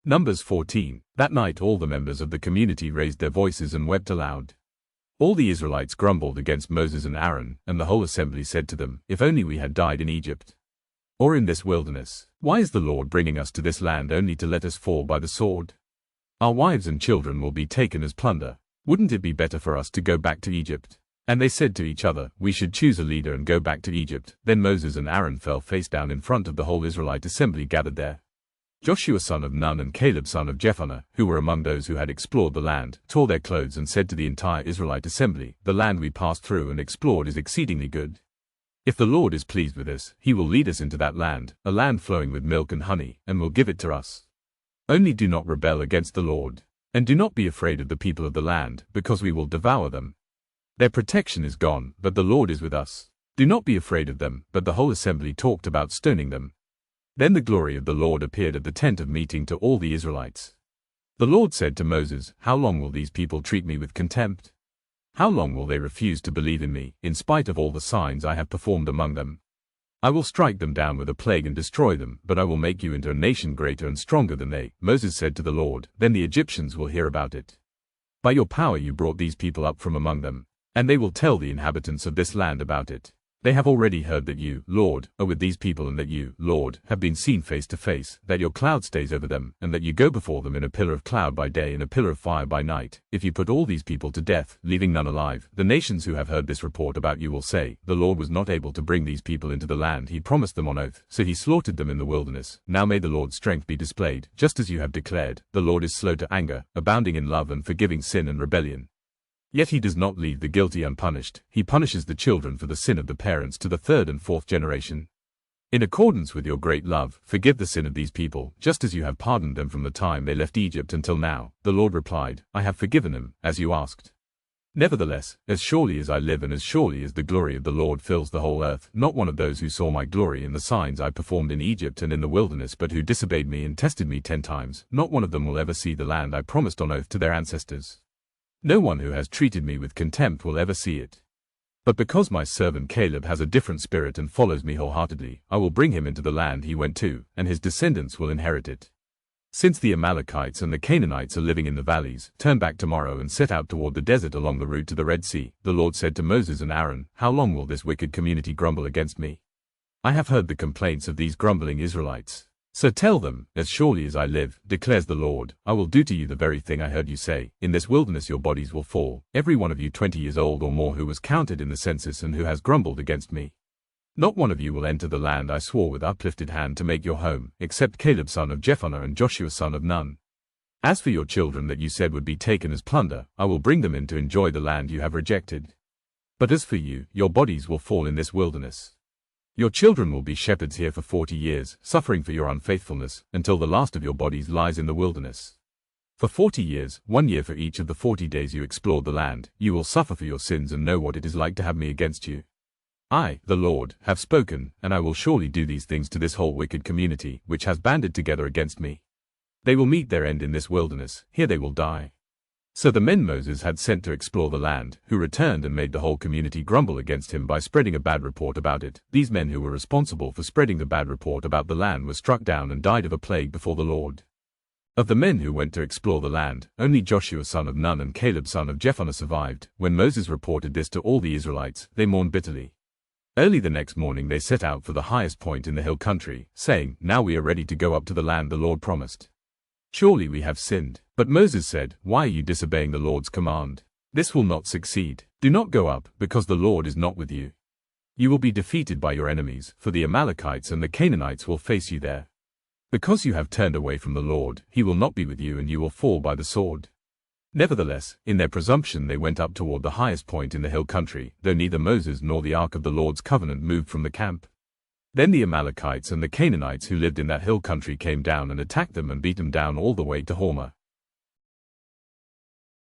Numbers 14. That night all the members of the community raised their voices and wept aloud. All the Israelites grumbled against Moses and Aaron, and the whole assembly said to them, "If only we had died in Egypt, or in this wilderness. Why is the Lord bringing us to this land only to let us fall by the sword? Our wives and children will be taken as plunder. Wouldn't it be better for us to go back to Egypt?" And they said to each other, "We should choose a leader and go back to Egypt." Then Moses and Aaron fell face down in front of the whole Israelite assembly gathered there. Joshua son of Nun and Caleb son of Jephunneh, who were among those who had explored the land, tore their clothes and said to the entire Israelite assembly, "The land we passed through and explored is exceedingly good. If the Lord is pleased with us, he will lead us into that land, a land flowing with milk and honey, and will give it to us. Only do not rebel against the Lord, and do not be afraid of the people of the land, because we will devour them. Their protection is gone, but the Lord is with us. Do not be afraid of them." But the whole assembly talked about stoning them. Then the glory of the Lord appeared at the tent of meeting to all the Israelites. The Lord said to Moses, "How long will these people treat me with contempt? How long will they refuse to believe in me, in spite of all the signs I have performed among them? I will strike them down with a plague and destroy them, but I will make you into a nation greater and stronger than they." Moses said to the Lord, "Then the Egyptians will hear about it. By your power you brought these people up from among them, and they will tell the inhabitants of this land about it. They have already heard that you, Lord, are with these people, and that you, Lord, have been seen face to face, that your cloud stays over them, and that you go before them in a pillar of cloud by day and a pillar of fire by night. If you put all these people to death, leaving none alive, the nations who have heard this report about you will say, 'The Lord was not able to bring these people into the land he promised them on oath, so he slaughtered them in the wilderness.' Now may the Lord's strength be displayed, just as you have declared. The Lord is slow to anger, abounding in love and forgiving sin and rebellion. Yet he does not leave the guilty unpunished. He punishes the children for the sin of the parents to the third and fourth generation. In accordance with your great love, forgive the sin of these people, just as you have pardoned them from the time they left Egypt until now." The Lord replied, "I have forgiven them, as you asked. Nevertheless, as surely as I live and as surely as the glory of the Lord fills the whole earth, not one of those who saw my glory in the signs I performed in Egypt and in the wilderness but who disobeyed me and tested me 10 times, not one of them will ever see the land I promised on oath to their ancestors. No one who has treated me with contempt will ever see it. But because my servant Caleb has a different spirit and follows me wholeheartedly, I will bring him into the land he went to, and his descendants will inherit it. Since the Amalekites and the Canaanites are living in the valleys, turn back tomorrow and set out toward the desert along the route to the Red Sea." The Lord said to Moses and Aaron, "How long will this wicked community grumble against me? I have heard the complaints of these grumbling Israelites. So tell them, 'As surely as I live, declares the Lord, I will do to you the very thing I heard you say. In this wilderness your bodies will fall, every one of you 20 years old or more who was counted in the census and who has grumbled against me. Not one of you will enter the land I swore with uplifted hand to make your home, except Caleb son of Jephunneh and Joshua son of Nun. As for your children that you said would be taken as plunder, I will bring them in to enjoy the land you have rejected. But as for you, your bodies will fall in this wilderness. Your children will be shepherds here for 40 years, suffering for your unfaithfulness, until the last of your bodies lies in the wilderness. For 40 years, 1 year for each of the 40 days you explored the land, you will suffer for your sins and know what it is like to have me against you. I, the Lord, have spoken, and I will surely do these things to this whole wicked community, which has banded together against me. They will meet their end in this wilderness, here they will die." So the men Moses had sent to explore the land, who returned and made the whole community grumble against him by spreading a bad report about it. These men who were responsible for spreading the bad report about the land were struck down and died of a plague before the Lord. Of the men who went to explore the land, only Joshua son of Nun and Caleb son of Jephunneh survived. When Moses reported this to all the Israelites, they mourned bitterly. Early the next morning they set out for the highest point in the hill country, saying, "Now we are ready to go up to the land the Lord promised. Surely we have sinned." But Moses said, "Why are you disobeying the Lord's command? This will not succeed. Do not go up, because the Lord is not with you. You will be defeated by your enemies, for the Amalekites and the Canaanites will face you there. Because you have turned away from the Lord, he will not be with you and you will fall by the sword." Nevertheless, in their presumption they went up toward the highest point in the hill country, though neither Moses nor the ark of the Lord's covenant moved from the camp. Then the Amalekites and the Canaanites who lived in that hill country came down and attacked them and beat them down all the way to Hormah.